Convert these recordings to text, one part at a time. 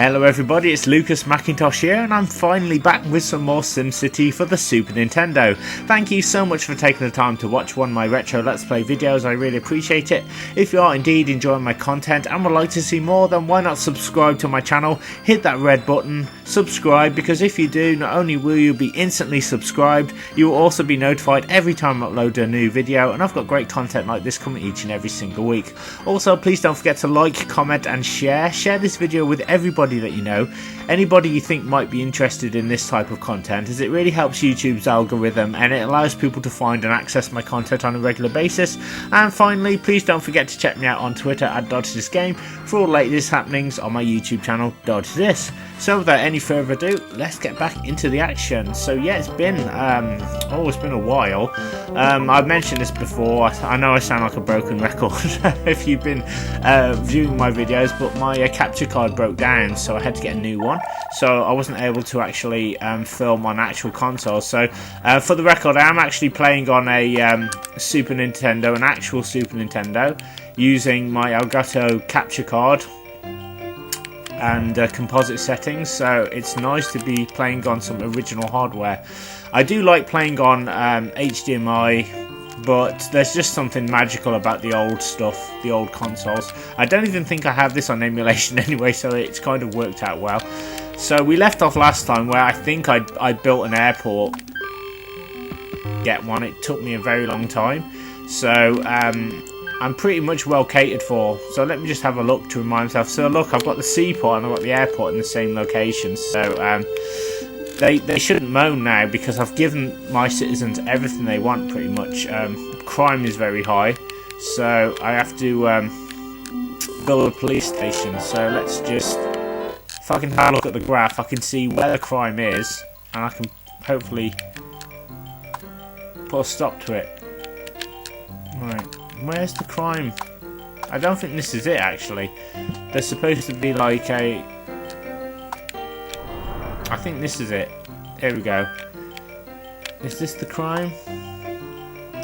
Hello everybody, it's Lucas Mackintosh here, and I'm finally back with some more SimCity for the Super Nintendo. Thank you so much for taking the time to watch one of my retro Let's Play videos, I really appreciate it. If you are indeed enjoying my content and would like to see more, then why not subscribe to my channel, hit that red button, subscribe, because if you do, not only will you be instantly subscribed, you will also be notified every time I upload a new video, and I've got great content like this coming each and every single week. Also, please don't forget to like, comment and share this video with everybody that you know, anybody you think might be interested in this type of content, as it really helps YouTube's algorithm and it allows people to find and access my content on a regular basis. And finally, please don't forget to check me out on Twitter at DodgeThisGame for all the latest happenings on my YouTube channel Dodge This. So without any further ado, let's get back into the action. So yeah, it's been a while. I've mentioned this before. I know I sound like a broken record if you've been viewing my videos, but my capture card broke down, so I had to get a new one. So I wasn't able to actually film on actual console. So for the record, I am actually playing on a Super Nintendo, an actual Super Nintendo, using my Elgato capture card and composite settings, so it's nice to be playing on some original hardware. I do like playing on HDMI, but there's just something magical about the old stuff, the old consoles. I don't even think I have this on emulation anyway, so it's kind of worked out well. So we left off last time where I think I built an airport. Get one. It took me a very long time, so I'm pretty much well catered for. So let me just have a look to remind myself. So look, I've got the seaport and I've got the airport in the same location. So they shouldn't moan now, because I've given my citizens everything they want pretty much. Crime is very high, so I have to build a police station. So let's just, if I can have a look at the graph, I can see where the crime is, and I can hopefully put a stop to it. Right. Where's the crime? I don't think this is it, actually. There's supposed to be like a... I think this is it. Here we go. Is this the crime?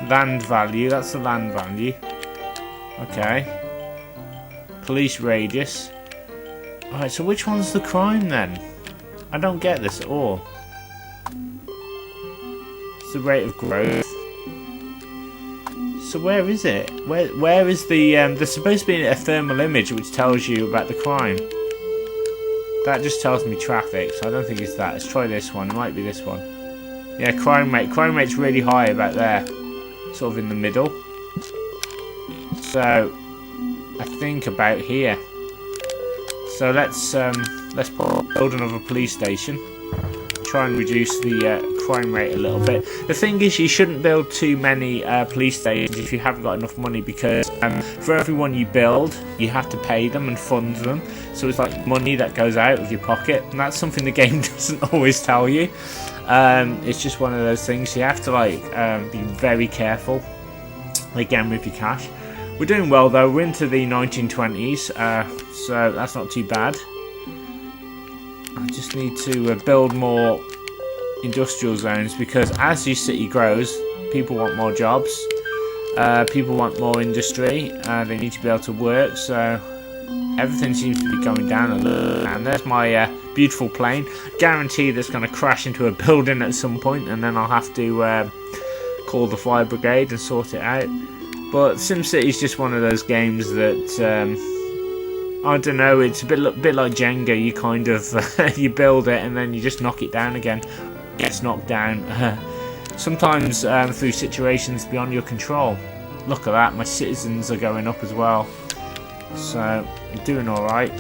Land value. That's the land value. Okay. Police radius. Alright, so which one's the crime then? I don't get this at all. It's the rate of growth. So where is it? Where is the... there's supposed to be a thermal image which tells you about the crime. That just tells me traffic, so I don't think it's that. Let's try this one. It might be this one. Yeah, crime rate. Crime rate's really high about there. Sort of in the middle. So I think about here. So let's build another police station. Try and reduce the crime rate a little bit. The thing is, you shouldn't build too many police stations if you haven't got enough money, because for everyone you build, you have to pay them and fund them. So it's like money that goes out of your pocket, and that's something the game doesn't always tell you. It's just one of those things. You have to be very careful again with your cash. We're doing well though. We're into the 1920s, so that's not too bad. I just need to build more industrial zones, because as your city grows, people want more jobs, people want more industry, they need to be able to work, so everything seems to be going down a little. And there's my beautiful plane. Guaranteed it's going to crash into a building at some point, and then I'll have to call the fire brigade and sort it out. But SimCity is just one of those games that... I don't know, it's a bit like Jenga. You kind of you build it and then you just knock it down again. It gets knocked down. Sometimes through situations beyond your control. Look at that, my citizens are going up as well. So, I'm doing alright.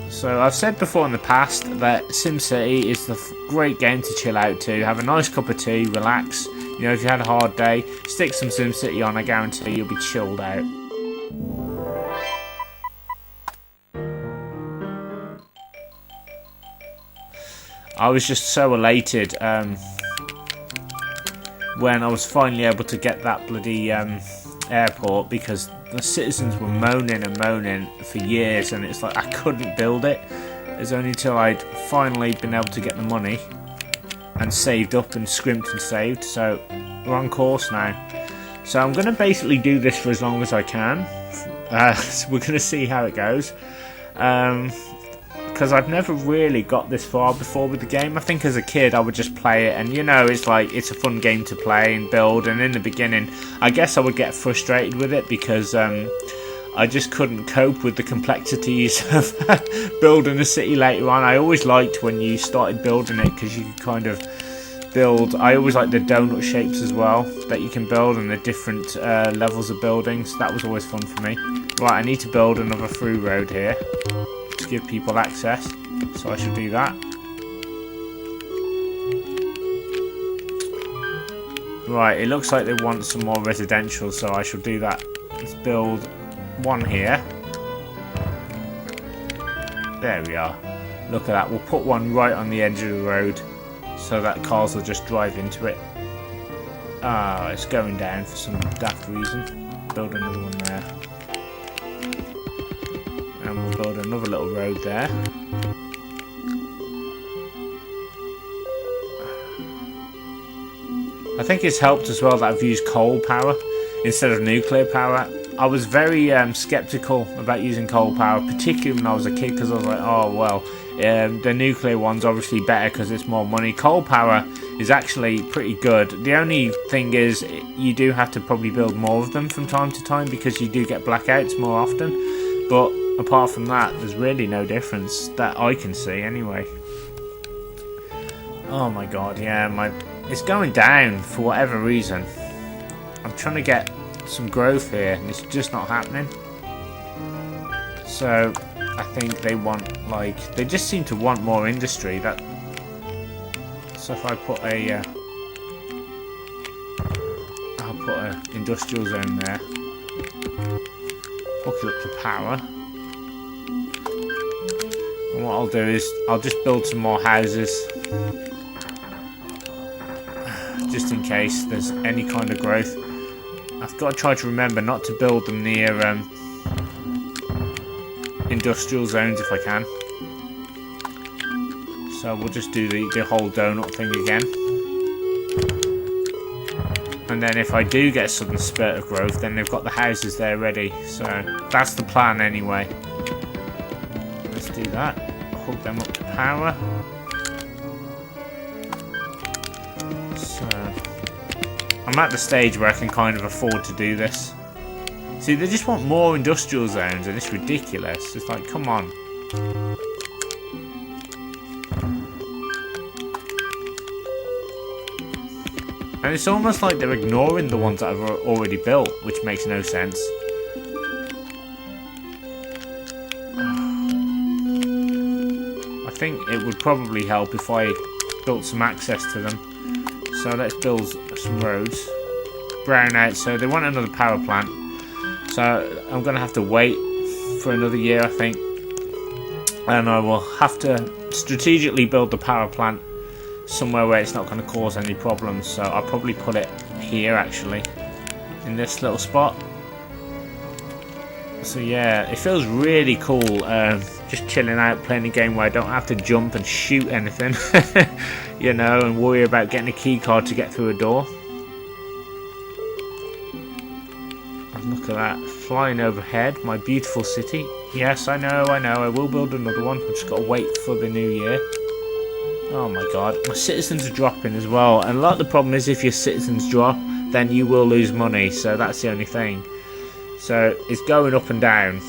So, I've said before in the past that SimCity is the great game to chill out to. Have a nice cup of tea, relax. You know, if you had a hard day, stick some SimCity on, I guarantee you'll be chilled out. I was just so elated when I was finally able to get that bloody airport, because the citizens were moaning and moaning for years, and it's like I couldn't build it. It was only until I'd finally been able to get the money and saved up and scrimped and saved, so we're on course now. So I'm going to basically do this for as long as I can, So we're going to see how it goes. Because I've never really got this far before with the game. I think as a kid I would just play it, and you know, it's like, it's a fun game to play and build, and in the beginning I guess I would get frustrated with it because I just couldn't cope with the complexities of building a city later on. I always liked when you started building it because you could kind of build. I always liked the donut shapes as well that you can build, and the different levels of buildings. That was always fun for me. Right, I need to build another through road here to give people access, so I should do that. Right, it looks like they want some more residential, so I shall do that. Let's build one here. There we are. Look at that. We'll put one right on the edge of the road so that cars will just drive into it. Ah, it's going down for some daft reason. Build another one there. And we'll build another little road there. I think it's helped as well that I've used coal power instead of nuclear power. I was very skeptical about using coal power, particularly when I was a kid, because I was like, oh well, the nuclear one's obviously better because it's more money. Coal power is actually pretty good. The only thing is you do have to probably build more of them from time to time because you do get blackouts more often. But apart from that, there's really no difference that I can see anyway. Oh my god, yeah, it's going down for whatever reason. I'm trying to get some growth here and it's just not happening. So I think they want, like, they just seem to want more industry. So if I put I'll put an industrial zone there, hook it up to power, and what I'll do is I'll just build some more houses just in case there's any kind of growth. I've got to try to remember not to build them near industrial zones if I can. So we'll just do the whole donut thing again. And then if I do get a sudden spurt of growth, then they've got the houses there ready. So that's the plan anyway. Let's do that. Hook them up to power. So I'm at the stage where I can kind of afford to do this. See, they just want more industrial zones and it's ridiculous. It's like, come on. And it's almost like they're ignoring the ones that I've already built, which makes no sense. I think it would probably help if I built some access to them. So let's build some roads. Brown out, so they want another power plant. So I'm going to have to wait for another year, I think. And I will have to strategically build the power plant somewhere where it's not going to cause any problems. So I'll probably put it here, actually, in this little spot. So yeah, it feels really cool just chilling out, playing a game where I don't have to jump and shoot anything, you know, and worry about getting a key card to get through a door. And look at that, flying overhead, my beautiful city. Yes, I know, I will build another one. I've just got to wait for the new year. Oh my god, my citizens are dropping as well, and a lot of the problem is if your citizens drop, then you will lose money, so that's the only thing. So it's going up and down.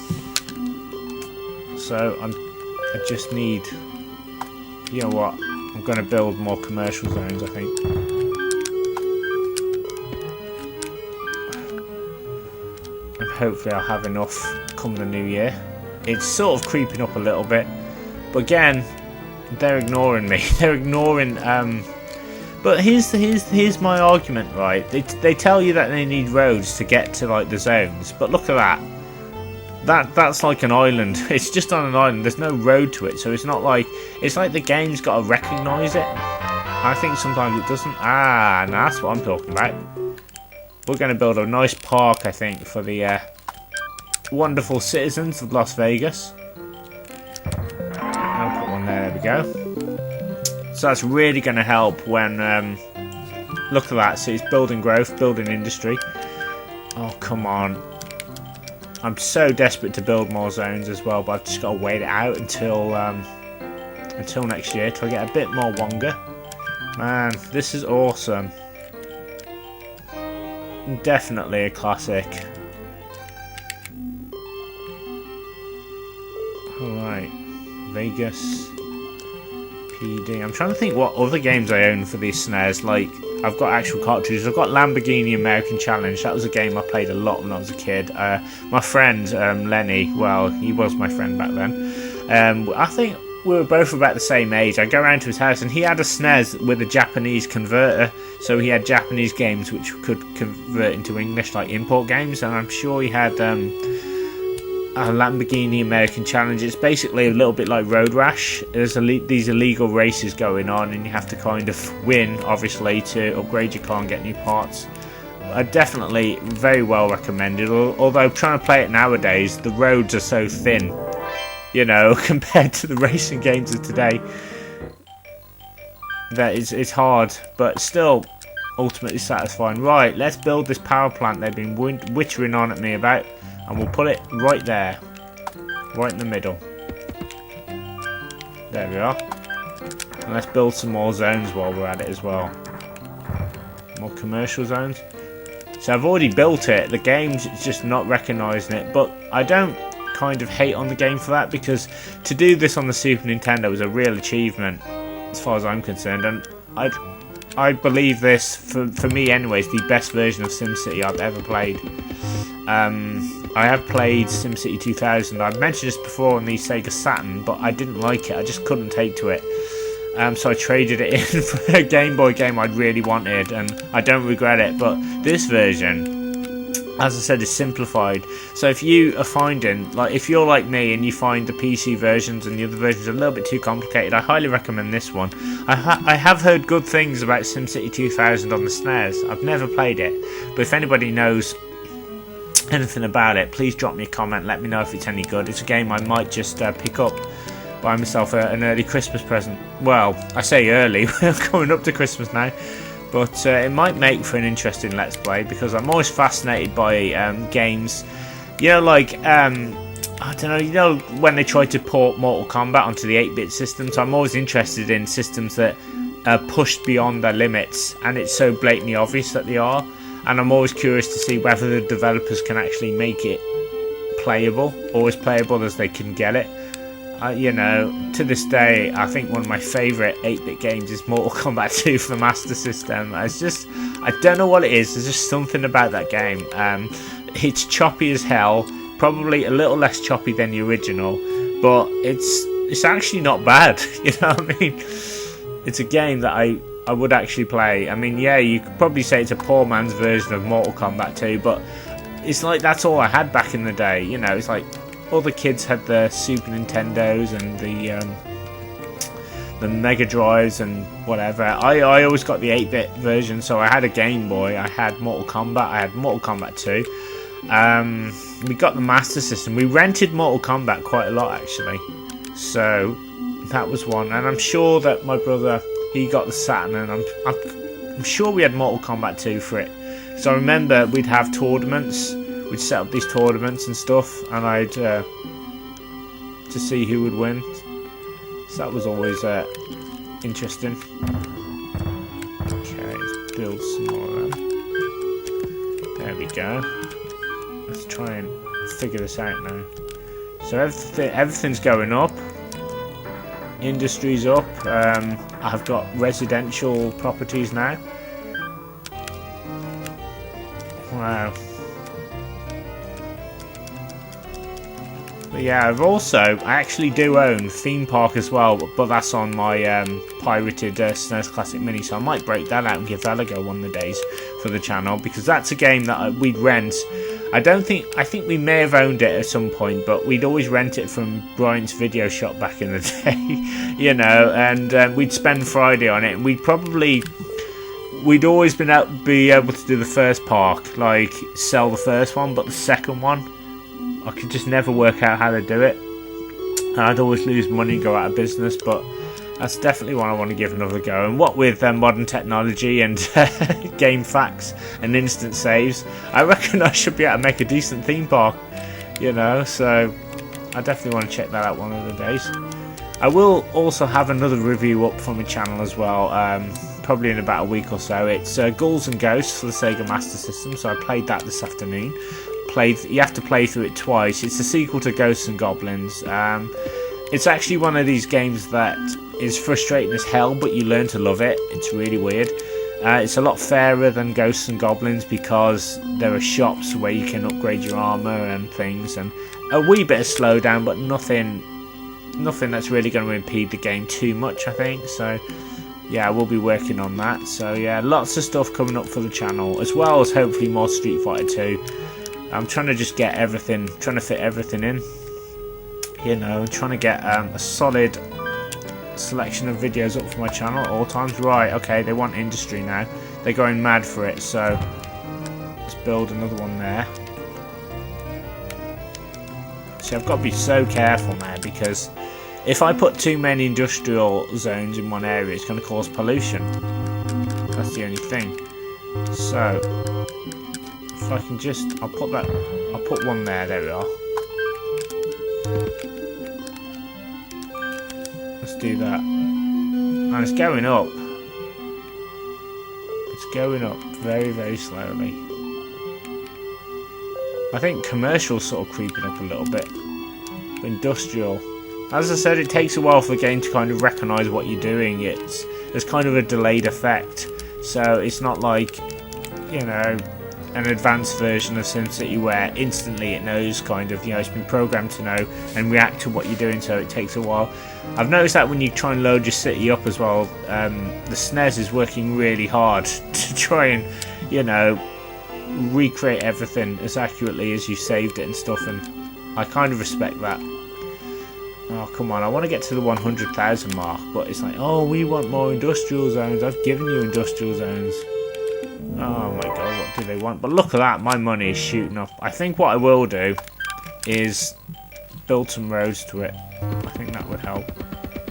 So I just need, you know what, I'm going to build more commercial zones, I think. And hopefully I'll have enough come the new year. It's sort of creeping up a little bit, but again, they're ignoring me. They're ignoring. But here's my argument, right? They tell you that they need roads to get to like the zones, but look at that. That's like an island. It's just on an island. There's no road to it, so it's not like, it's like the game's got to recognise it. I think sometimes it doesn't. Ah, and that's what I'm talking about. We're going to build a nice park, I think, for the wonderful citizens of Las Vegas. I'll put one there. There we go. So that's really going to help when. Look at that. So it's building growth, building industry. Oh come on. I'm so desperate to build more zones as well, but I've just got to wait it out until next year till I get a bit more Wonga. Man, this is awesome. Definitely a classic. Alright, Vegas, PD. I'm trying to think what other games I own for these Snes. Like, I've got actual cartridges. I've got Lamborghini American Challenge. That was a game I played a lot when I was a kid. My friend, Lenny, well, he was my friend back then. I think we were both about the same age. I go around to his house and he had a Snes with a Japanese converter. So he had Japanese games which could convert into English, like import games. And I'm sure he had a Lamborghini American Challenge. It's basically a little bit like Road Rash. There's these illegal races going on and you have to kind of win, obviously, to upgrade your car and get new parts. I definitely very well recommended, although trying to play it nowadays, the roads are so thin, you know, compared to the racing games of today, that it's hard, but still ultimately satisfying. Right, let's build this power plant they've been wittering on at me about. And we'll put it right there. Right in the middle. There we are. And let's build some more zones while we're at it as well. More commercial zones. So I've already built it. The game's just not recognising it. But I don't kind of hate on the game for that, because to do this on the Super Nintendo was a real achievement, as far as I'm concerned. And I believe this, for me anyways, the best version of SimCity I've ever played. I have played SimCity 2000. I've mentioned this before on the Sega Saturn, but I didn't like it. I just couldn't take to it. So I traded it in for a Game Boy game I'd really wanted, and I don't regret it. But this version, as I said, is simplified. So if you are finding, like, if you're like me and you find the PC versions and the other versions are a little bit too complicated, I highly recommend this one. I have heard good things about SimCity 2000 on the Snes. I've never played it, but if anybody knows anything about it, please drop me a comment, let me know if it's any good. It's a game I might just pick up, buy myself an early Christmas present. Well, I say early, we're coming up to Christmas now, but it might make for an interesting Let's Play, because I'm always fascinated by games, you know, like, I don't know, you know, when they try to port Mortal Kombat onto the 8-bit systems, I'm always interested in systems that are pushed beyond their limits, and it's so blatantly obvious that they are. And I'm always curious to see whether the developers can actually make it playable, or as playable as they can get it. You know, to this day, I think one of my favourite 8-bit games is Mortal Kombat 2 for the Master System. It's just, I don't know what it is, there's just something about that game. It's choppy as hell, probably a little less choppy than the original, but it's actually not bad, you know what I mean? It's a game that I would actually play. I mean, yeah, you could probably say it's a poor man's version of Mortal Kombat 2, but it's like that's all I had back in the day, you know. It's like all the kids had the Super Nintendos and the Mega Drives and whatever. I always got the 8-bit version, so I had a Game Boy, I had Mortal Kombat, I had Mortal Kombat 2. We got the Master System. We rented Mortal Kombat quite a lot, actually. So that was one, and I'm sure that my brother, he got the Saturn, and I'm sure we had Mortal Kombat 2 for it. So I remember we'd have tournaments, we'd set up these tournaments and stuff, and I'd to see who would win. So that was always interesting. Okay, let's build some more of them. There we go. Let's try and figure this out now. So everything's going up. Industry's up. I've got residential properties now. Wow. But yeah, I actually do own Theme Park as well, but that's on my pirated SNES Classic Mini, so I might break that out and give that a go one of the days for the channel, because that's a game that we'd rent. I think we may have owned it at some point, but we'd always rent it from Bryant's Video Shop back in the day, you know, and we'd spend Friday on it, and we'd always be able to do the first park, like sell the first one, but the second one, I could just never work out how to do it, and I'd always lose money and go out of business. But that's definitely one I want to give another go. And what with modern technology and game facts and instant saves, I reckon I should be able to make a decent theme park. you know, so I definitely want to check that out one of the days. I will also have another review up from my channel as well, probably in about a week or so. It's Ghouls and Ghosts for the Sega Master System, so I played that this afternoon. You have to play through it twice. It's a sequel to Ghosts and Goblins. It's actually one of these games that is frustrating as hell, but you learn to love it. It's really weird. It's a lot fairer than Ghosts and Goblins because there are shops where you can upgrade your armor and things, and a wee bit of slowdown, but nothing that's really going to impede the game too much, I think. So yeah, we'll be working on that. So yeah, lots of stuff coming up for the channel, as well as hopefully more Street Fighter 2. I'm trying to just get everything, trying to fit everything in, you know, trying to get a solid selection of videos up for my channel at all times. Right, okay, they want industry now. They're going mad for it, so let's build another one there. See, I've got to be so careful now, because if I put too many industrial zones in one area, it's going to cause pollution. That's the only thing. So if I can just, I'll put one there. There we are. Let's do that. And it's going up. It's going up very, very slowly. I think commercial's sort of creeping up a little bit. But industrial, as I said, it takes a while for the game to kind of recognise what you're doing. There's kind of a delayed effect, so it's not like, you know, an advanced version of SimCity where instantly it knows, kind of, you know, it's been programmed to know and react to what you're doing, so it takes a while. I've noticed that when you try and load your city up as well, the Snes is working really hard to try and, you know, recreate everything as accurately as you saved it and stuff, and I kind of respect that. Oh, come on, I want to get to the 100,000 mark, but it's like, oh, we want more industrial zones. I've given you industrial zones. Oh my god, what do they want? But look at that, my money is shooting up. I think what I will do is build some roads to it. I think that would help.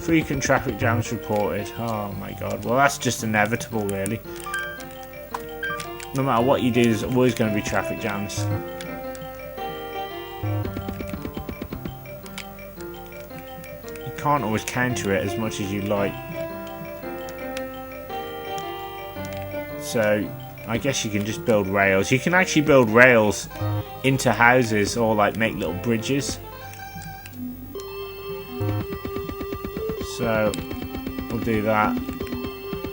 Frequent traffic jams reported. Oh my god, well that's just inevitable, really. No matter what you do, there's always going to be traffic jams. You can't always counter it as much as you like. So I guess you can just build rails. You can actually build rails into houses, or like make little bridges. So we'll do that.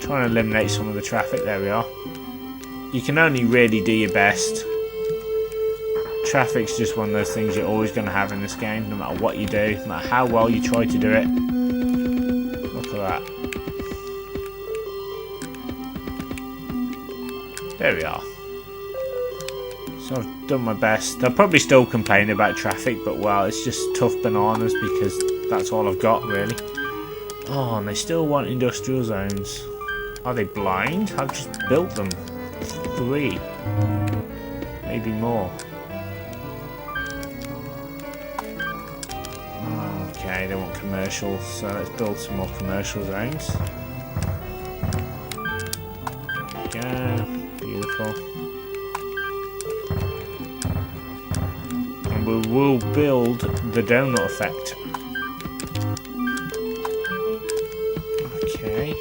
Trying to eliminate some of the traffic. There we are. You can only really do your best. Traffic's just one of those things you're always going to have in this game, no matter what you do, no matter how well you try to do it. Look at that. There we are. So I've done my best. They'll probably still complain about traffic, but well, it's just tough bananas because that's all I've got, really. Oh, and they still want industrial zones. Are they blind? I've just built them. 3. Maybe more. Okay, they want commercial, so let's build some more commercial zones. There we go. Beautiful. And we will build the donut effect. Okay.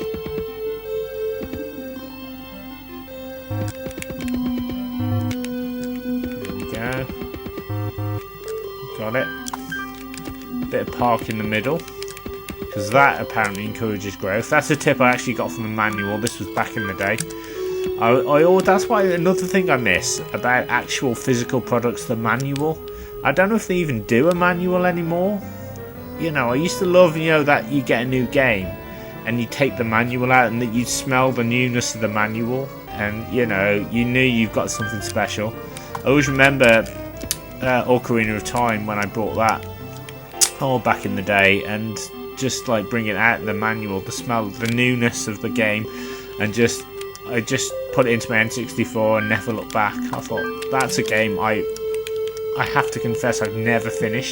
There we go. Got it. Bit of park in the middle, because that apparently encourages growth. That's a tip I actually got from the manual. This was back in the day. That's why another thing I miss about actual physical products, the manual. I don't know if they even do a manual anymore. You know, I used to love, you know, that you get a new game and you take the manual out and that you'd smell the newness of the manual, and you know, you knew you've got something special. I always remember Ocarina of Time when I brought that back in the day, and just like bring it out in the manual, the smell, the newness of the game, and I just put it into my N64 and never looked back. I thought, that's a game I have to confess I've never finished.